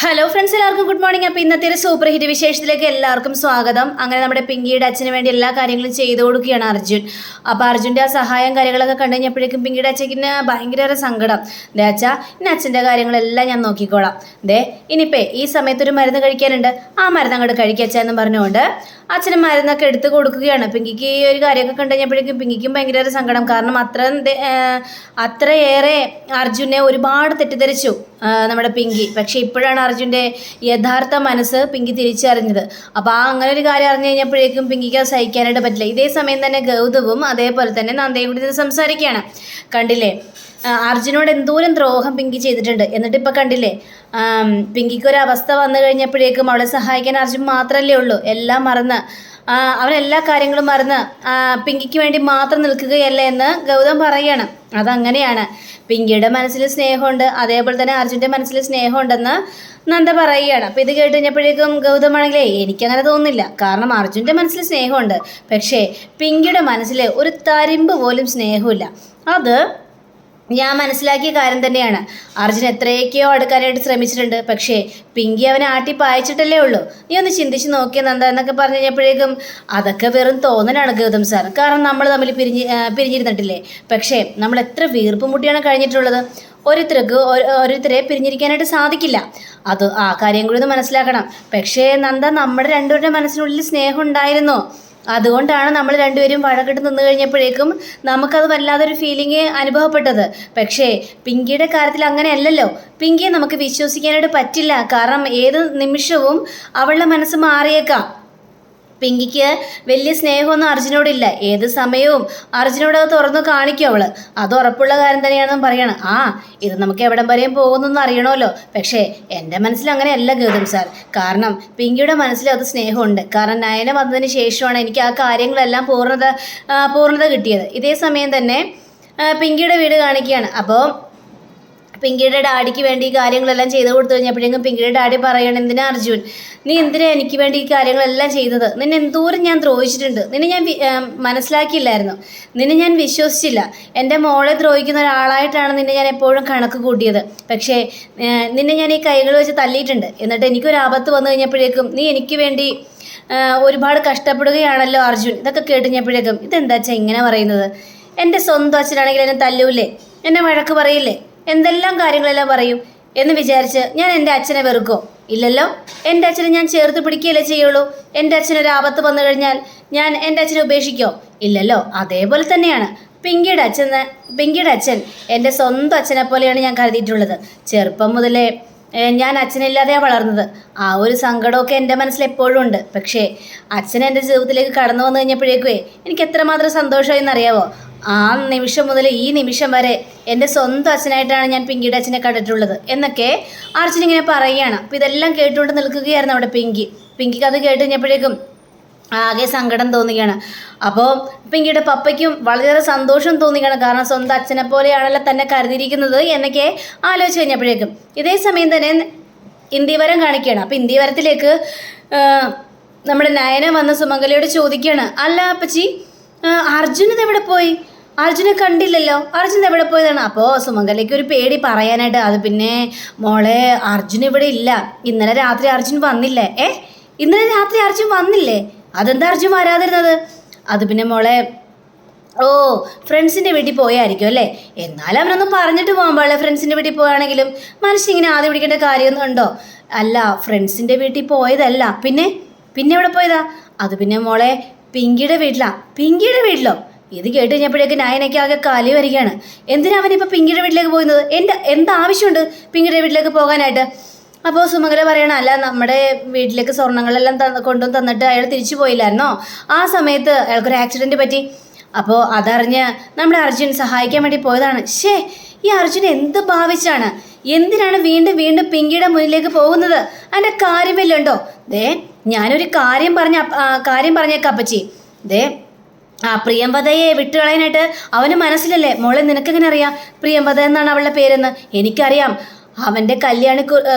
Hello friends, എല്ലാവർക്കും good morning. അപ്പോൾ ഇന്നത്തെ ഒരു സൂപ്പർ ഹിറ്റ് വിശേഷത്തിലേക്ക് എല്ലാവർക്കും സ്വാഗതം. അങ്ങനെ നമ്മുടെ പിങ്കിയുടെ അച്ഛന് വേണ്ടി എല്ലാ കാര്യങ്ങളും ചെയ്തു കൊടുക്കുകയാണ് അർജുൻ. അപ്പോൾ അർജുൻ്റെ ആ സഹായം കാര്യങ്ങളൊക്കെ കണ്ടു കഴിഞ്ഞപ്പോഴേക്കും പിങ്കിയുടെ അച്ഛന് ഭയങ്കര സങ്കടം. ദേ അച്ഛാ, ഇനി അച്ഛൻ്റെ കാര്യങ്ങളെല്ലാം ഞാൻ നോക്കിക്കോളാം. ദേ ഇനിയിപ്പോൾ ഈ സമയത്തൊരു മരുന്ന് കഴിക്കാനുണ്ട്, ആ മരുന്ന് അങ്ങോട്ട് കഴിക്കച്ചാ എന്ന് പറഞ്ഞുകൊണ്ട് അച്ഛന് മരുന്നൊക്കെ എടുത്ത് കൊടുക്കുകയാണ്. പിങ്കിക്ക് ഈ ഒരു കാര്യമൊക്കെ കണ്ടു കഴിഞ്ഞപ്പോഴേക്കും പിങ്കിക്കും ഭയങ്കര സങ്കടം. കാരണം അത്രയേറെ അർജുനെ ഒരുപാട് തെറ്റിദ്ധരിച്ചു നമ്മുടെ പിങ്കി. പക്ഷെ ഇപ്പോഴാണ് അർജുൻ്റെ യഥാർത്ഥ മനസ്സ് പിങ്കി തിരിച്ചറിഞ്ഞത്. അപ്പോൾ അങ്ങനെ ഒരു കാര്യം അറിഞ്ഞു കഴിഞ്ഞപ്പോഴേക്കും പിങ്കിക്ക് അത് സഹിക്കാനായിട്ട് പറ്റില്ല. ഇതേ സമയം തന്നെ ഗൗതവും അതേപോലെ തന്നെ നന്ദയും കൂടി സംസാരിക്കുകയാണ്. കണ്ടില്ലേ, അർജുനോട് എന്തോരം ദ്രോഹം പിങ്കി ചെയ്തിട്ടുണ്ട്. എന്നിട്ട് ഇപ്പം കണ്ടില്ലേ, പിങ്കിക്ക് ഒരു അവസ്ഥ വന്നു കഴിഞ്ഞപ്പോഴേക്കും അവളെ സഹായിക്കാൻ അർജുൻ മാത്രമല്ലേ ഉള്ളൂ. എല്ലാം മറന്ന് അവനെല്ലാ കാര്യങ്ങളും മറന്ന് പിങ്കിക്ക് വേണ്ടി മാത്രം നിൽക്കുകയല്ല എന്ന് ഗൗതം പറയുകയാണ്. അതങ്ങനെയാണ്. പിങ്കിയുടെ മനസ്സിൽ സ്നേഹമുണ്ട്, അതേപോലെ തന്നെ അർജുൻ്റെ മനസ്സിൽ സ്നേഹമുണ്ടെന്ന് നന്ദ പറയുകയാണ്. അപ്പോൾ ഇത് കേട്ട് കഴിഞ്ഞപ്പോഴേക്കും ഗൗതമാണെങ്കിലേ എനിക്കങ്ങനെ തോന്നുന്നില്ല. കാരണം അർജുൻ്റെ മനസ്സിൽ സ്നേഹമുണ്ട്, പക്ഷേ പിങ്കിയുടെ മനസ്സിൽ ഒരു തരിമ്പ് പോലും സ്നേഹമില്ല. അത് ഞാൻ മനസ്സിലാക്കിയ കാര്യം തന്നെയാണ്. അർജുൻ എത്രയൊക്കെയോ അടുക്കാനായിട്ട് ശ്രമിച്ചിട്ടുണ്ട്, പക്ഷേ പിങ്കി അവനെ ആട്ടി പായിച്ചിട്ടല്ലേ ഉള്ളൂ. നീ ഒന്ന് ചിന്തിച്ച് നോക്കിയ നന്ദ എന്നൊക്കെ പറഞ്ഞു കഴിഞ്ഞപ്പോഴേക്കും അതൊക്കെ വെറും തോന്നലാണ് ഗൗതം സാർ. കാരണം നമ്മൾ തമ്മിൽ പിരിഞ്ഞിരുന്നിട്ടില്ലേ, പക്ഷേ നമ്മൾ എത്ര വീർപ്പ് മുട്ടിയാണ് കഴിഞ്ഞിട്ടുള്ളത്. ഓരോരുത്തരെ പിരിഞ്ഞിരിക്കാനായിട്ട് സാധിക്കില്ല. അത് ആ കാര്യം കൂടി ഒന്ന് മനസ്സിലാക്കണം. പക്ഷേ നന്ദ, നമ്മുടെ രണ്ടുപേരുടെ മനസ്സിനുള്ളിൽ സ്നേഹം ഉണ്ടായിരുന്നു. അതുകൊണ്ടാണ് നമ്മൾ രണ്ടുപേരും വഴക്കിട്ട് നിന്ന് കഴിഞ്ഞപ്പോഴേക്കും നമുക്കത് വല്ലാതൊരു ഫീലിംഗ് അനുഭവപ്പെട്ടത്. പക്ഷേ പിങ്കിയുടെ കാര്യത്തിൽ അങ്ങനെയല്ലല്ലോ. പിങ്കിയെ നമുക്ക് വിശ്വസിക്കാനായിട്ട് പറ്റില്ല. കാരണം ഏത് നിമിഷവും അവളുടെ മനസ്സ് മാറിയേക്കാം. പിങ്കിക്ക് വലിയ സ്നേഹമൊന്നും അർജുനോടില്ല. ഏത് സമയവും അർജുനോട് അത് തുറന്നു കാണിക്കും അവൾ. അത് ഉറപ്പുള്ള കാര്യം തന്നെയാണെന്ന് പറയണം. ഇത് നമുക്ക് എവിടം വരെയും പോകുന്നൊന്നും അറിയണമല്ലോ. പക്ഷേ എൻ്റെ മനസ്സിൽ അങ്ങനെയല്ല ഗൗതം സാർ. കാരണം പിങ്കിയുടെ മനസ്സിൽ അത് സ്നേഹമുണ്ട്. കാരണം നയന വന്നതിന് ശേഷമാണ് എനിക്ക് ആ കാര്യങ്ങളെല്ലാം പൂർണ്ണത കിട്ടിയത്. ഇതേ സമയം തന്നെ പിങ്കിയുടെ വീട് കാണിക്കുകയാണ്. അപ്പോൾ പിങ്കിയുടെ ഡാഡിക്ക് വേണ്ടി ഈ കാര്യങ്ങളെല്ലാം ചെയ്ത് കൊടുത്തു കഴിഞ്ഞപ്പോഴേക്കും പിങ്കിയുടെ ഡാഡി പറയണം, എന്തിനാ അർജുൻ, നീ എന്തിനാ എനിക്ക് വേണ്ടി ഈ കാര്യങ്ങളെല്ലാം ചെയ്തത്? നിന്നെ എന്തോരം ഞാൻ ദ്രോഹിച്ചിട്ടുണ്ട്. നിന്നെ ഞാൻ മനസ്സിലാക്കിയില്ലായിരുന്നു. നിന്നെ ഞാൻ വിശ്വസിച്ചില്ല. എൻ്റെ മോളെ ദ്രോഹിക്കുന്ന ഒരാളായിട്ടാണ് നിന്നെ ഞാൻ എപ്പോഴും കണക്ക് കൂട്ടിയത്. പക്ഷേ നിന്നെ ഞാൻ ഈ കൈകൾ വെച്ച് തല്ലിയിട്ടുണ്ട്. എന്നിട്ട് എനിക്കൊരു ആപത്ത് വന്നു കഴിഞ്ഞപ്പോഴേക്കും നീ എനിക്ക് വേണ്ടി ഒരുപാട് കഷ്ടപ്പെടുകയാണല്ലോ അർജുൻ. ഇതൊക്കെ കേട്ടുകഴിഞ്ഞപ്പോഴേക്കും ഇതെന്താ വെച്ചാൽ ഇങ്ങനെ പറയുന്നത്? എൻ്റെ സ്വന്തം അച്ഛനാണെങ്കിൽ എന്നെ തല്ലൂല്ലേ, എന്നെ വഴക്ക് പറയില്ലേ, എന്തെല്ലാം കാര്യങ്ങളെല്ലാം പറയും എന്ന് വിചാരിച്ച് ഞാൻ എൻ്റെ അച്ഛനെ വെറുക്കോ? ഇല്ലല്ലോ. എൻ്റെ അച്ഛനെ ഞാൻ ചേർത്ത് പിടിക്കുകയല്ലേ ചെയ്യുള്ളൂ. എൻ്റെ അച്ഛനൊരു ആപത്ത് വന്നു കഴിഞ്ഞാൽ ഞാൻ എൻ്റെ അച്ഛനെ ഉപേക്ഷിക്കോ? ഇല്ലല്ലോ. അതേപോലെ തന്നെയാണ് പിങ്കിയുടെ അച്ഛൻ എൻ്റെ സ്വന്തം അച്ഛനെ പോലെയാണ് ഞാൻ കരുതിയിട്ടുള്ളത്. ചെറുപ്പം മുതലേ ഞാൻ അച്ഛനില്ലാതെയാണ് വളർന്നത്. ആ ഒരു സങ്കടമൊക്കെ എൻ്റെ മനസ്സിൽ എപ്പോഴും ഉണ്ട്. പക്ഷേ അച്ഛൻ എൻ്റെ ജീവിതത്തിലേക്ക് കടന്നു വന്നു കഴിഞ്ഞപ്പോഴേക്കുവേ എനിക്ക് എത്രമാത്രം സന്തോഷമായി എന്നറിയാവോ? ആ നിമിഷം മുതൽ ഈ നിമിഷം വരെ എൻ്റെ സ്വന്തം അച്ഛനായിട്ടാണ് ഞാൻ പിങ്കിയുടെ അച്ഛനെ കണ്ടിട്ടുള്ളത് എന്നൊക്കെ അർജുൻ ഇങ്ങനെ പറയുകയാണ്. അപ്പോൾ ഇതെല്ലാം കേട്ടുകൊണ്ട് നിൽക്കുകയായിരുന്നു അവിടെ പിങ്കിക്ക് അത് കേട്ട് കഴിഞ്ഞപ്പോഴേക്കും ആകെ സങ്കടം തോന്നുകയാണ്. അപ്പോൾ പിങ്കിയുടെ പപ്പയ്ക്കും വളരെയേറെ സന്തോഷം തോന്നുകയാണ്. കാരണം സ്വന്തം അച്ഛനെ പോലെയാണല്ലോ തന്നെ കരുതിയിരിക്കുന്നത് എന്നൊക്കെ ആലോചിച്ച് കഴിഞ്ഞപ്പോഴേക്കും ഇതേ സമയം തന്നെ ഇന്ത്യവരം കാണിക്കുകയാണ്. അപ്പോൾ ഇന്ത്യവരത്തിലേക്ക് നമ്മുടെ നയന വന്ന് സുമംഗലയോട് ചോദിക്കുകയാണ്, അല്ല അപ്പച്ചി, അർജുൻ ഇതെവിടെ പോയി? അർജുനെ കണ്ടില്ലല്ലോ, അർജുൻ എവിടെ പോയതാണ്? അപ്പോൾ സുമംഗലയ്ക്ക് ഒരു പേടി പറയാനായിട്ട്. അത് പിന്നെ മോളെ, അർജുൻ ഇവിടെ ഇല്ല. ഇന്നലെ രാത്രി അർജുൻ വന്നില്ലേ? ഇന്നലെ രാത്രി അർജുൻ വന്നില്ലേ? അതെന്താ അർജുൻ വരാതിരുന്നത്? അത് പിന്നെ മോളെ, ഫ്രണ്ട്സിൻ്റെ വീട്ടിൽ പോയായിരിക്കും അല്ലേ? എന്നാലും അവനൊന്നും പറഞ്ഞിട്ട് പോകാൻ പാടില്ല. ഫ്രണ്ട്സിൻ്റെ വീട്ടിൽ പോയാണെങ്കിലും മനുഷ്യൻ ഇങ്ങനെ ആദ്യം പിടിക്കേണ്ട കാര്യമൊന്നും ഉണ്ടോ? അല്ല, ഫ്രണ്ട്സിൻ്റെ വീട്ടിൽ പോയതല്ല, പിന്നെ എവിടെ പോയതാ? അത് പിന്നെ മോളെ പിങ്കിയുടെ വീട്ടിലോ? ഇത് കേട്ട് കഴിഞ്ഞപ്പോഴേക്ക് നയനയ്ക്ക് ആകെ കലി വരികയാണ്. എന്തിനാ അവനിപ്പോൾ പിങ്കിയുടെ വീട്ടിലേക്ക് പോകുന്നത്? എന്താ ആവശ്യമുണ്ട് പിങ്കിയുടെ വീട്ടിലേക്ക് പോകാനായിട്ട്? അപ്പോൾ സുമംഗല പറയണം, അല്ല, നമ്മുടെ വീട്ടിലേക്ക് സ്വർണ്ണങ്ങളെല്ലാം കൊണ്ടുവന്ന് തന്നിട്ട് അയാൾ തിരിച്ചു പോയില്ലായിരുന്നോ? ആ സമയത്ത് അയാൾക്കൊരു ആക്സിഡൻറ്റ് പറ്റി. അപ്പോൾ അതറിഞ്ഞ് നമ്മുടെ അർജുൻ സഹായിക്കാൻ വേണ്ടി പോയതാണ്. ഈ അർജുൻ എന്ത് ഭാവിച്ചാണ്? എന്തിനാണ് വീണ്ടും പിങ്കിയുടെ മുന്നിലേക്ക് പോകുന്നത്? അതിൻ്റെ കാര്യമില്ലുണ്ടോ? ഞാനൊരു കാര്യം പറഞ്ഞേക്കാം അപ്പച്ചി. പ്രിയംവദയെ വിട്ടുകളയാനായിട്ട് അവന് മനസ്സിലല്ലേ? മോളെ, നിനക്കെങ്ങനെ അറിയാം പ്രിയംവദ എന്നാണ് അവളുടെ പേരെന്ന്? എനിക്കറിയാം. അവൻ്റെ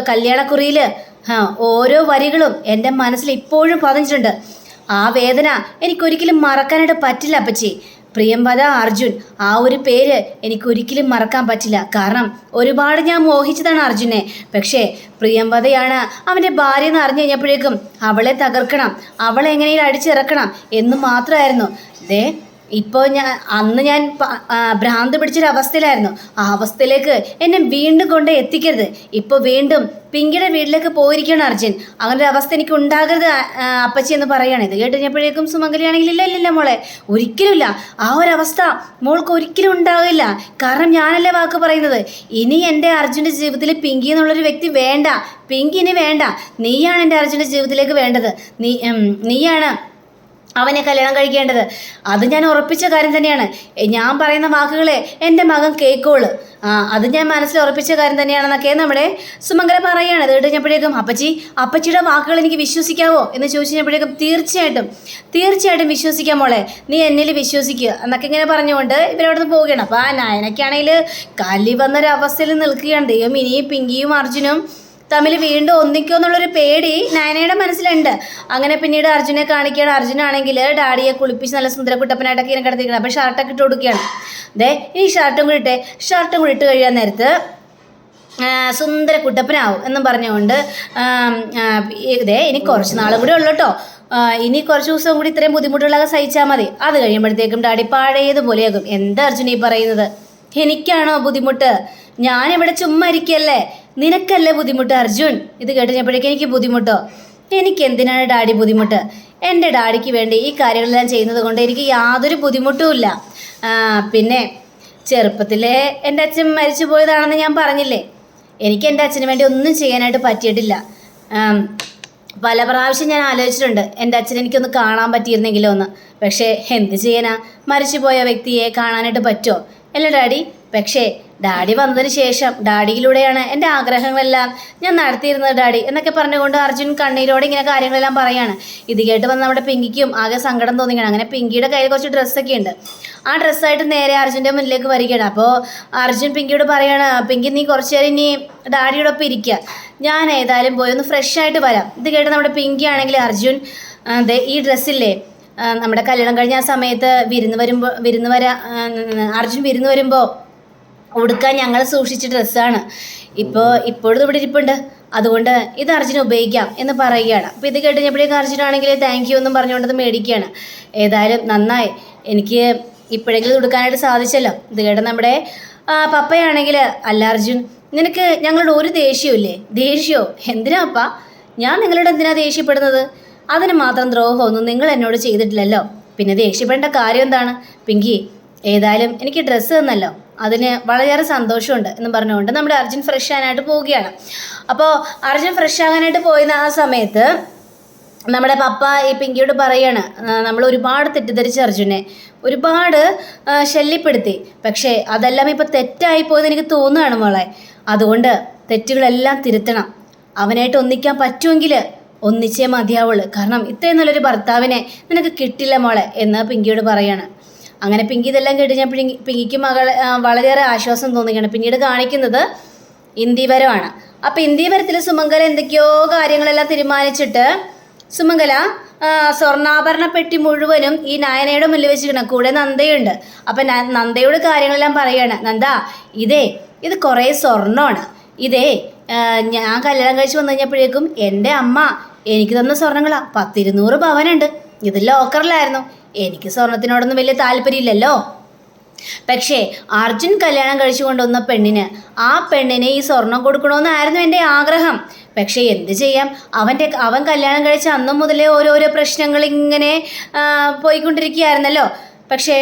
കല്യാണക്കുറിയിൽ ഓരോ വരികളും എൻ്റെ മനസ്സിൽ ഇപ്പോഴും പതിഞ്ഞിട്ടുണ്ട്. ആ വേദന എനിക്കൊരിക്കലും മറക്കാനായിട്ട് പറ്റില്ല അപ്പച്ചി. പ്രിയംവദ അർജുൻ, ആ ഒരു പേര് എനിക്ക് ഒരിക്കലും മറക്കാൻ പറ്റില്ല. കാരണം ഒരുപാട് ഞാൻ മോഹിച്ചതാണ് അർജുനെ. പക്ഷേ പ്രിയംവദയാണ് അവൻ്റെ ഭാര്യ എന്ന് അറിഞ്ഞു കഴിഞ്ഞപ്പോഴേക്കും അവളെ തകർക്കണം, അവളെ എങ്ങനെയും അടിച്ചിറക്കണം എന്ന് മാത്രമായിരുന്നു. ദേ ഇപ്പോൾ അന്ന് ഞാൻ ഭ്രാന്ത് പിടിച്ചൊരവസ്ഥയിലായിരുന്നു. ആ അവസ്ഥയിലേക്ക് എന്നെ വീണ്ടും കൊണ്ട് എത്തിക്കരുത്. ഇപ്പോൾ വീണ്ടും പിങ്കിയുടെ വീട്ടിലേക്ക് പോയിരിക്കണം അർജുൻ. അങ്ങനെ ഒരു അവസ്ഥ എനിക്ക് ഉണ്ടാകരുത് അപ്പച്ചി എന്ന് പറയുകയാണ്. ഇത് കേട്ട് കഴിഞ്ഞപ്പോഴേക്കും സുമംഗലിയാണെങ്കിൽ ഇല്ല മോളെ, ഒരിക്കലുമില്ല, ആ ഒരവസ്ഥ മോൾക്ക് ഒരിക്കലും ഉണ്ടാകില്ല. കാരണം ഞാനല്ലേ വാക്ക് പറയുന്നത്. ഇനി എൻ്റെ അർജുൻ്റെ ജീവിതത്തിൽ പിങ്കി എന്നുള്ളൊരു വ്യക്തി വേണ്ട, പിങ്കി ഇനി വേണ്ട. നീയാണ് എൻ്റെ അർജുൻ്റെ ജീവിതത്തിലേക്ക് വേണ്ടത്. നീയാണ് അവനെ കല്യാണം കഴിക്കേണ്ടത്. അത് ഞാൻ ഉറപ്പിച്ച കാര്യം തന്നെയാണ്. ഞാൻ പറയുന്ന വാക്കുകളെ എൻ്റെ മകൻ കേൾക്കോളൂ. അത് ഞാൻ മനസ്സിൽ ഉറപ്പിച്ച കാര്യം തന്നെയാണെന്നൊക്കെ നമ്മുടെ സുമംഗല പറയുകയാണ്. അത് കഴിഞ്ഞപ്പോഴേക്കും അപ്പച്ചിയുടെ വാക്കുകൾ എനിക്ക് വിശ്വസിക്കാവോ എന്ന് ചോദിച്ചു കഴിഞ്ഞപ്പോഴേക്കും തീർച്ചയായിട്ടും വിശ്വസിക്കാം മോളെ, നീ എന്നിൽ വിശ്വസിക്കുക എന്നൊക്കെ ഇങ്ങനെ പറഞ്ഞുകൊണ്ട് ഇവരവിടുന്ന് പോവുകയാണ്. അപ്പോൾ നയനയ്ക്കാണെങ്കിൽ കലി വന്നൊരവസ്ഥയിൽ നിൽക്കുകയാണ്. ദൈവം ഇനിയും പിങ്കിയും അർജുനും തമ്മിൽ വീണ്ടും ഒന്നിക്കോ എന്നുള്ളൊരു പേടി നയനയുടെ മനസ്സിലുണ്ട്. അങ്ങനെ പിന്നീട് അർജുനെ കാണിക്കുകയാണ്. അർജുനാണെങ്കിൽ ഡാഡിയെ കുളിപ്പിച്ച് നല്ല സുന്ദരക്കുട്ടപ്പനായിട്ടൊക്കെ ഇങ്ങനെ കിടത്തിക്കണം. അപ്പോൾ ഷർട്ടൊക്കെ ഇട്ട് കൊടുക്കുകയാണ്. ഇനി ഷർട്ടും കൂടി ഇട്ട് കഴിയാൻ നേരത്ത് സുന്ദര കുട്ടപ്പനാവും എന്നും പറഞ്ഞുകൊണ്ട് ഇനി കുറച്ച് നാളും കൂടി ഉള്ളൂ കേട്ടോ, ഇനി കുറച്ച് ദിവസം കൂടി ഇത്രയും ബുദ്ധിമുട്ടുകളൊക്കെ സഹിച്ചാൽ മതി. അത് കഴിയുമ്പോഴത്തേക്കും ഡാഡി പഴയതുപോലെയാകും. എന്താ അർജുൻ ഈ പറയുന്നത്? എനിക്കാണോ ബുദ്ധിമുട്ട്? ഞാനിവിടെ ചുമ്മാ ഇരിക്കല്ലേ, നിനക്കല്ലേ ബുദ്ധിമുട്ട് അർജുൻ? ഇത് കേട്ടുകഴിഞ്ഞപ്പോഴേക്കും എനിക്ക് ബുദ്ധിമുട്ടോ? എനിക്ക് എന്തിനാണ് ഡാഡി ബുദ്ധിമുട്ട്? എൻ്റെ ഡാഡിക്ക് വേണ്ടി ഈ കാര്യങ്ങളെല്ലാം ചെയ്യുന്നത് കൊണ്ട് എനിക്ക് യാതൊരു ബുദ്ധിമുട്ടുമില്ല. പിന്നെ ചെറുപ്പത്തിലെ എൻ്റെ അച്ഛൻ മരിച്ചു പോയതാണെന്ന് ഞാൻ പറഞ്ഞില്ലേ, എനിക്ക് എൻ്റെ അച്ഛന് വേണ്ടി ഒന്നും ചെയ്യാനായിട്ട് പറ്റിയിട്ടില്ല. പല പ്രാവശ്യം ഞാൻ ആലോചിച്ചിട്ടുണ്ട് എൻ്റെ അച്ഛനെ എനിക്കൊന്ന് കാണാൻ പറ്റിയിരുന്നെങ്കിലോ എന്ന്. പക്ഷേ എന്ത് ചെയ്യാനാ, മരിച്ചു പോയ വ്യക്തിയെ കാണാനായിട്ട് പറ്റുമോ? അല്ല ഡാഡി. പക്ഷേ ഡാഡി വന്നതിന് ശേഷം ഡാഡിയിലൂടെയാണ് എൻ്റെ ആഗ്രഹങ്ങളെല്ലാം ഞാൻ നടത്തിയിരുന്നത് ഡാഡി എന്നൊക്കെ പറഞ്ഞുകൊണ്ട് അർജുൻ കണ്ണീരോടെ ഇങ്ങനെ കാര്യങ്ങളെല്ലാം പറയാണ്. ഇത് കേട്ട് വന്ന് നമ്മുടെ പിങ്കിക്കും ആകെ സങ്കടം തോന്നിക്കണം. അങ്ങനെ പിങ്കിയുടെ കയ്യിൽ കുറച്ച് ഡ്രസ്സൊക്കെ ഉണ്ട്. ആ ഡ്രസ്സായിട്ട് നേരെ അർജുൻ്റെ മുന്നിലേക്ക് വരികയാണ്. അപ്പോൾ അർജുൻ പിങ്കിയോട് പറയാണ്, പിങ്കി നീ കുറച്ച് നേരം ഇനി ഡാഡിയോടൊപ്പം ഇരിക്കുക, ഞാൻ ഏതായാലും പോയി ഒന്ന് ഫ്രഷ് ആയിട്ട് വരാം. ഇത് കേട്ട് നമ്മുടെ പിങ്കി ആണെങ്കിൽ അർജുൻ ഈ ഡ്രസ്സില്ലേ നമ്മുടെ കല്യാണം കഴിഞ്ഞ ആ സമയത്ത് അർജുൻ വിരുന്ന് വരുമ്പോൾ ഉടുക്കാൻ ഞങ്ങൾ സൂക്ഷിച്ച ഡ്രസ്സാണ്, ഇപ്പോഴും ഇവിടെ ഇരിപ്പുണ്ട്, അതുകൊണ്ട് ഇത് അർജുൻ ഉപയോഗിക്കാം എന്ന് പറയുകയാണ്. അപ്പോൾ ഇത് കേട്ടുകഴിഞ്ഞപ്പോഴേക്കും അർജുനാണെങ്കിൽ താങ്ക് യു എന്നും പറഞ്ഞുകൊണ്ടത് മേടിക്കുകയാണ്. ഏതായാലും നന്നായി, എനിക്ക് ഇപ്പോഴെങ്കിലും ഉടുക്കാനായിട്ട് സാധിച്ചല്ലോ. ഇത് കേട്ട് നമ്മുടെ പപ്പയാണെങ്കിൽ അല്ല അർജുൻ, നിനക്ക് ഞങ്ങളുടെ ഒരു ദേഷ്യമില്ലേ? ദേഷ്യമോ? എന്തിനാ അപ്പ? ഞാൻ നിങ്ങളോട് എന്തിനാ ദേഷ്യപ്പെടുന്നത്? അതിന് മാത്രം ദ്രോഹമൊന്നും നിങ്ങൾ എന്നോട് ചെയ്തിട്ടില്ലല്ലോ, പിന്നെ ദേഷ്യപ്പെടേണ്ട കാര്യം എന്താണ്? പിങ്കി ഏതായാലും എനിക്ക് ഡ്രസ്സ് തന്നല്ലോ, അതിന് വളരെയേറെ സന്തോഷമുണ്ട് എന്ന് പറഞ്ഞുകൊണ്ട് നമ്മുടെ അർജുൻ ഫ്രഷ് ആകാനായിട്ട് പോവുകയാണ്. അപ്പോൾ അർജുൻ ഫ്രഷ് ആകാനായിട്ട് പോയിരുന്ന ആ സമയത്ത് നമ്മുടെ പപ്പ ഈ പിങ്കിയോട് പറയാണ്, നമ്മൾ ഒരുപാട് തെറ്റിദ്ധരിച്ച് അർജുനെ ഒരുപാട് ശല്യപ്പെടുത്തി, പക്ഷേ അതെല്ലാം ഇപ്പോൾ തെറ്റായി പോയെന്ന് എനിക്ക് തോന്നുകയാണ് മോളെ. അതുകൊണ്ട് തെറ്റുകളെല്ലാം തിരുത്തണം, അവനായിട്ട് ഒന്നിക്കാൻ പറ്റുമെങ്കിൽ ഒന്നിച്ചേ മതിയാവുള്ളൂ, കാരണം ഇത്രയും നല്ലൊരു ഭർത്താവിനെ നിനക്ക് കിട്ടില്ല മോളെ എന്ന് പിങ്കിയോട് പറയാണ്. അങ്ങനെ പിങ്കി ഇതെല്ലാം കേട്ട് ഞാൻ പിങ്കിക്ക് വളരെയേറെ ആശ്വാസം തോന്നുകയാണ്. പിന്നീട് കാണിക്കുന്നത് ഇന്ദീവരമാണ്. അപ്പോൾ ഇന്ദീവരത്തിൽ സുമംഗല എന്തൊക്കെയോ കാര്യങ്ങളെല്ലാം തീരുമാനിച്ചിട്ട് സുമംഗല സ്വർണ്ണാഭരണ പെട്ടി മുഴുവനും ഈ നയനയുടെ മുന്നിൽ വെച്ചിരിക്കണം. കൂടെ നന്ദയുണ്ട്. അപ്പം നന്ദയോട് കാര്യങ്ങളെല്ലാം പറയാണ്, നന്ദ ഇത് കുറേ സ്വർണ്ണമാണ്, ഞാൻ കല്യാണം കഴിച്ച് വന്നു കഴിഞ്ഞപ്പോഴേക്കും എൻ്റെ അമ്മ എനിക്ക് തന്ന സ്വർണ്ണങ്ങളാണ്, 100-200 പവനുണ്ട്, ഇത് ലോക്കറിലായിരുന്നു. എനിക്ക് സ്വർണത്തിനോടൊന്നും വലിയ താല്പര്യമില്ലല്ലോ. പക്ഷേ അർജുൻ കല്യാണം കഴിച്ചു കൊണ്ടുവന്ന പെണ്ണിന് ആ പെണ്ണിനെ ഈ സ്വർണം കൊടുക്കണമെന്നായിരുന്നു എൻ്റെ ആഗ്രഹം. പക്ഷേ എന്ത് ചെയ്യാം, അവൻ കല്യാണം കഴിച്ച അന്നു മുതലേ ഓരോരോ പ്രശ്നങ്ങൾ ഇങ്ങനെ പോയിക്കൊണ്ടിരിക്കുകയായിരുന്നല്ലോ. പക്ഷേ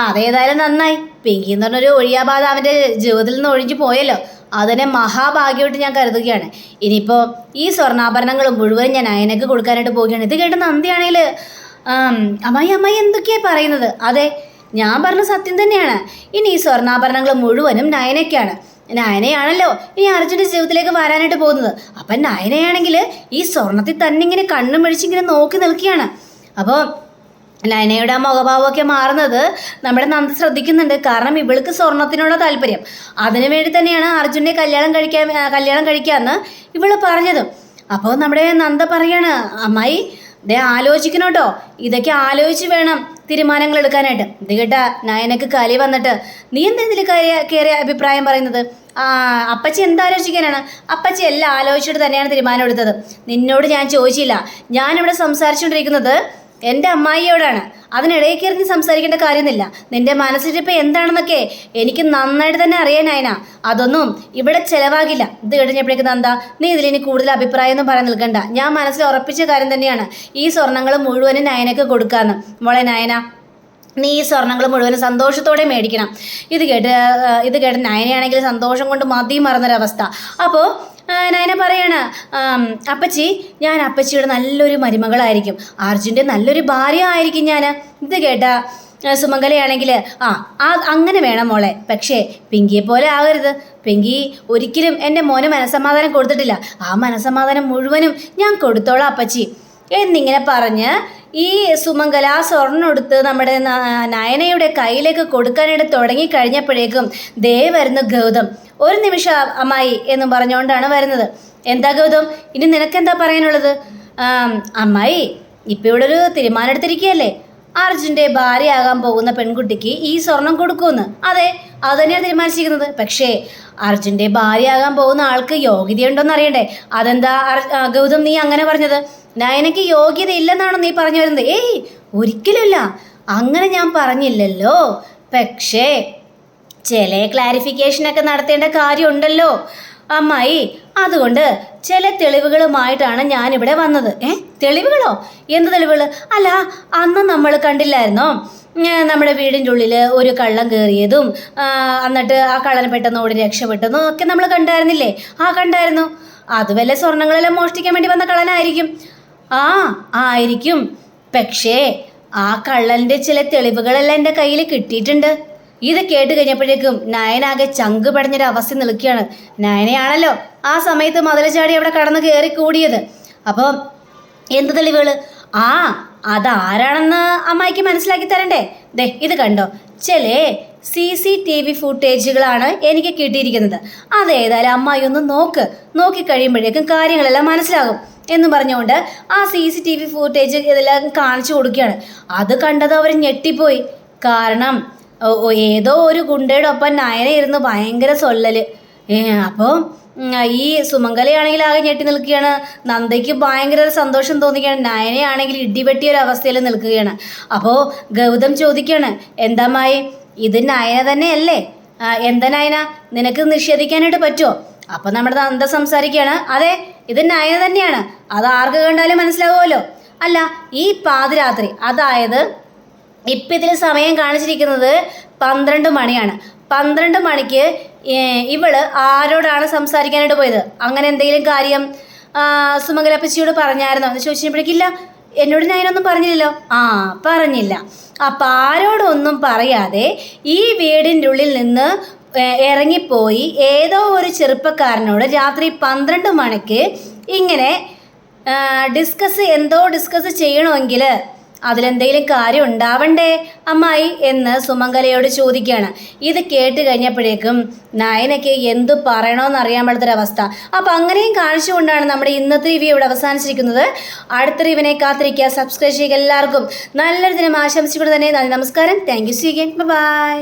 അതേതായാലും നന്നായി, പിങ്കി എന്ന് പറഞ്ഞൊരു ഒഴിയാബാധ അവൻ്റെ ജീവിതത്തിൽ നിന്ന് ഒഴിഞ്ഞു പോയല്ലോ, അതിനെ മഹാഭാഗ്യമായിട്ട് ഞാൻ കരുതുകയാണ്. ഇനിയിപ്പോൾ ഈ സ്വർണ്ണാഭരണങ്ങൾ മുഴുവൻ ഞാൻ അയനക്ക് കൊടുക്കാനായിട്ട് പോവുകയാണ്. ഇത് കേട്ട നന്ദിയാണെങ്കിൽ അമ്മായി എന്തൊക്കെയാണ് പറയുന്നത്? അതെ, ഞാൻ പറഞ്ഞ സത്യം തന്നെയാണ്. ഇനി ഈ സ്വർണ്ണാഭരണങ്ങൾ മുഴുവനും നയനയ്ക്കാണ്. നയനയാണല്ലോ ഇനി അർജുൻ്റെ ജീവിതത്തിലേക്ക് വരാനായിട്ട് പോകുന്നത്. അപ്പം നയനയാണെങ്കിൽ ഈ സ്വർണത്തിൽ തന്നെ ഇങ്ങനെ കണ്ണും മെഴിച്ചിങ്ങനെ നോക്കി നിൽക്കുകയാണ്. അപ്പോൾ നയനയുടെ ആ മുഖഭാവമൊക്കെ മാറുന്നത് നമ്മുടെ നന്ദി ശ്രദ്ധിക്കുന്നുണ്ട്. കാരണം ഇവൾക്ക് സ്വർണത്തിനുള്ള താല്പര്യം, അതിനു വേണ്ടി തന്നെയാണ് അർജുനെ കല്യാണം കഴിക്കാമെന്ന് ഇവള് പറഞ്ഞതും. അപ്പോൾ നമ്മുടെ നന്ദ പറയാണ്, അമ്മായി ആലോചിക്കണം കേട്ടോ, ഇതൊക്കെ ആലോചിച്ച് വേണം തീരുമാനങ്ങൾ എടുക്കാനായിട്ട്. ഇത് കേട്ട നയനക്ക് കലി വന്നിട്ട് നീ എന്തെങ്കിലും കയറിയ അഭിപ്രായം പറയുന്നത്? അപ്പച്ചി എന്താലോചിക്കാനാണ്? അപ്പച്ചി എല്ലാം ആലോചിച്ചിട്ട് തന്നെയാണ് തീരുമാനം എടുത്തത്. നിന്നോട് ഞാൻ ചോദിച്ചില്ല. ഞാനിവിടെ സംസാരിച്ചുകൊണ്ടിരിക്കുന്നത് എൻ്റെ അമ്മായിയോടാണ്. അതിനിടയിൽ കയറി നീ സംസാരിക്കേണ്ട കാര്യമൊന്നുമില്ല. നിന്റെ മനസ്സിലിപ്പോൾ എന്താണെന്നൊക്കെ എനിക്ക് നന്നായിട്ട് തന്നെ അറിയാൻ നയന. അതൊന്നും ഇവിടെ ചിലവാകില്ല. ഇത് കഴിഞ്ഞപ്പോഴേക്ക് നന്ദ, നീ ഇതിലിനി കൂടുതൽ അഭിപ്രായമൊന്നും പറയാൻ നിൽക്കണ്ട. ഞാൻ മനസ്സിൽ ഉറപ്പിച്ച കാര്യം തന്നെയാണ് ഈ സ്വർണ്ണങ്ങൾ മുഴുവനും നയനക്ക് കൊടുക്കാമെന്ന്. മോളെ നയന, നീ ഈ സ്വർണ്ണങ്ങൾ മുഴുവനും സന്തോഷത്തോടെ മേടിക്കണം. ഇത് കേട്ട് നയനയാണെങ്കിൽ സന്തോഷം കൊണ്ട് മതി മറന്നൊരവസ്ഥ. അപ്പോൾ നയന പറയാണ്, അപ്പച്ചി, ഞാൻ അപ്പച്ചിയുടെ നല്ലൊരു മരുമകളായിരിക്കും, അർജുൻ്റെ നല്ലൊരു ഭാര്യ ആയിരിക്കും ഞാൻ. ഇത് കേട്ട സുമംഗലയാണെങ്കിൽ അങ്ങനെ വേണം മോളെ. പക്ഷേ പിങ്കിയെ പോലെ ആകരുത്. പിങ്കി ഒരിക്കലും എൻ്റെ മോന് മനസ്സമാധാനം കൊടുത്തിട്ടില്ല. ആ മനസ്സമാധാനം മുഴുവനും ഞാൻ കൊടുത്തോളാം അപ്പച്ചി എന്നിങ്ങനെ പറഞ്ഞ് ഈ സുമംഗല സ്വർണ്ണം എടുത്ത് നമ്മുടെ നയനയുടെ കയ്യിലേക്ക് കൊടുക്കാനായിട്ട് തുടങ്ങിക്കഴിഞ്ഞപ്പോഴേക്കും ദേ വരുന്നു ഗൗതം. ഒരു നിമിഷം അമ്മായി എന്ന് പറഞ്ഞുകൊണ്ടാണ് വരുന്നത്. എന്താ ഗൗതം, ഇനി നിനക്കെന്താ പറയാനുള്ളത്? അമ്മായി, ഇപ്പം ഇവിടെ ഒരു തീരുമാനം എടുത്തിരിക്കുകയല്ലേ, അർജുൻ്റെ ഭാര്യയാകാൻ പോകുന്ന പെൺകുട്ടിക്ക് ഈ സ്വർണം കൊടുക്കുമെന്ന്. അതെ, അത് തന്നെയാണ് തീരുമാനിച്ചിരിക്കുന്നത്. പക്ഷേ അർജുൻ്റെ ഭാര്യയാകാൻ പോകുന്ന ആൾക്ക് യോഗ്യതയുണ്ടോയെന്ന് അറിയണ്ടേ? അതെന്താ ഗൗതം നീ അങ്ങനെ പറഞ്ഞത്? നയനയ്ക്ക് യോഗ്യത ഇല്ലെന്നാണോ നീ പറഞ്ഞു വരുന്നത്? ഏയ്, ഒരിക്കലുമില്ല, അങ്ങനെ ഞാൻ പറഞ്ഞില്ലല്ലോ. പക്ഷേ ചില ക്ലാരിഫിക്കേഷനൊക്കെ നടത്തേണ്ട കാര്യമുണ്ടല്ലോ അമ്മായി. അതുകൊണ്ട് ചില തെളിവുകളുമായിട്ടാണ് ഞാനിവിടെ വന്നത്. തെളിവുകളോ? എന്ത് തെളിവുകൾ? അല്ല, അന്ന് നമ്മൾ കണ്ടില്ലായിരുന്നോ നമ്മുടെ വീടിൻ്റെ ഉള്ളിൽ ഒരു കള്ളൻ കയറിയതും എന്നിട്ട് ആ കള്ളനെ പെട്ടെന്ന് ഓടി രക്ഷപ്പെട്ടതും ഒക്കെ നമ്മൾ കണ്ടായിരുന്നില്ലേ? കണ്ടായിരുന്നു. അത് വല്ല സ്വർണ്ണങ്ങളെല്ലാം മോഷ്ടിക്കാൻ വേണ്ടി വന്ന കള്ളനായിരിക്കും. ആയിരിക്കും. പക്ഷേ ആ കള്ളൻ്റെ ചില തെളിവുകളെല്ലാം എൻ്റെ കയ്യിൽ കിട്ടിയിട്ടുണ്ട്. ഇത് കേട്ട് കഴിഞ്ഞപ്പോഴേക്കും നയനാകെ ചങ്ക് പടഞ്ഞൊരു അവസ്ഥ നിൽക്കുകയാണ്. നയനയാണല്ലോ ആ സമയത്ത് മതിൽ ചാടി അവിടെ കടന്ന് കയറി കൂടിയത്. അപ്പോൾ എന്ത് തെളിവുകൾ? അതാരാണെന്ന് അമ്മായിക്ക് മനസ്സിലാക്കി തരണ്ടേ? ദേ ഇത് കണ്ടോ, ചില CCTV ഫുട്ടേജുകളാണ് എനിക്ക് കിട്ടിയിരിക്കുന്നത്. അതേതായാലും അമ്മായി ഒന്ന് നോക്കിക്കഴിയുമ്പോഴേക്കും കാര്യങ്ങളെല്ലാം മനസ്സിലാകും എന്ന് പറഞ്ഞുകൊണ്ട് ആ CCTV ഫുട്ടേജ് ഇതെല്ലാം കാണിച്ചു കൊടുക്കുകയാണ്. അത് കണ്ടത് അവർ ഞെട്ടിപ്പോയി. കാരണം ഏതോ ഒരു ഗുണ്ടയുടെ ഒപ്പം നയന ഇരുന്ന് ഭയങ്കര സൊല്ലല്. അപ്പോൾ ഈ സുമംഗലയാണെങ്കിൽ ആകെ ഞെട്ടി നിൽക്കുകയാണ്. നന്ദയ്ക്ക് ഭയങ്കര സന്തോഷം തോന്നിക്കുകയാണ്. നയനയാണെങ്കിൽ ഇടിവെട്ടിയൊരവസ്ഥയിൽ നിൽക്കുകയാണ്. അപ്പോൾ ഗൗതം ചോദിക്കുകയാണ്, എന്താമായി, ഇത് നയന തന്നെയല്ലേ? എന്താ നയന, നിനക്ക് നിഷേധിക്കാനായിട്ട് പറ്റുമോ? അപ്പം നമ്മുടെ നന്ദ സംസാരിക്കുകയാണ്, അതെ, ഇത് നയന തന്നെയാണ്. അത് ആർക്ക് കണ്ടാലും മനസ്സിലാവുമല്ലോ. അല്ല, ഈ പാതിരാത്രി, അതായത് ഇപ്പം ഇതിൽ സമയം കാണിച്ചിരിക്കുന്നത് 12 മണിയാണ്. 12 മണിക്ക് ഇവള് ആരോടാണ് സംസാരിക്കാനായിട്ട് പോയത്? അങ്ങനെ എന്തെങ്കിലും കാര്യം സുമംഗലപ്പച്ചിയോട് പറഞ്ഞായിരുന്നോ എന്ന് ചോദിച്ചപ്പോഴേക്കില്ല, എന്നോട് ഞാനൊന്നും പറഞ്ഞില്ലല്ലോ. പറഞ്ഞില്ല. അപ്പം ആരോടൊന്നും പറയാതെ ഈ വീടിൻ്റെ ഉള്ളിൽ നിന്ന് ഇറങ്ങിപ്പോയി ഏതോ ഒരു ചെറുപ്പക്കാരനോട് രാത്രി 12 മണിക്ക് ഇങ്ങനെ ഡിസ്കസ് ചെയ്യണമെങ്കിൽ അതിലെന്തെങ്കിലും കാര്യം ഉണ്ടാവണ്ടേ അമ്മായി എന്ന് സുമംഗലയോട് ചോദിക്കുകയാണ്. ഇത് കേട്ട് കഴിഞ്ഞപ്പോഴേക്കും നയനയ്ക്ക് എന്തു പറയണമെന്ന് അറിയാൻ പാടാത്തൊരവസ്ഥ. അപ്പം അങ്ങനെയും കാണിച്ചുകൊണ്ടാണ് നമ്മുടെ ഇന്നത്തെ റിവ്യൂ ഇവിടെ അവസാനിച്ചിരിക്കുന്നത്. അടുത്ത റിവ്യൂവിനെ കാത്തിരിക്കുക, സബ്സ്ക്രൈബ് ചെയ്യുക. എല്ലാവർക്കും നല്ലൊരു ദിനം ആശംസിച്ചുകൊണ്ട് തന്നെ നന്ദി, നമസ്കാരം. Thank you. See again. By.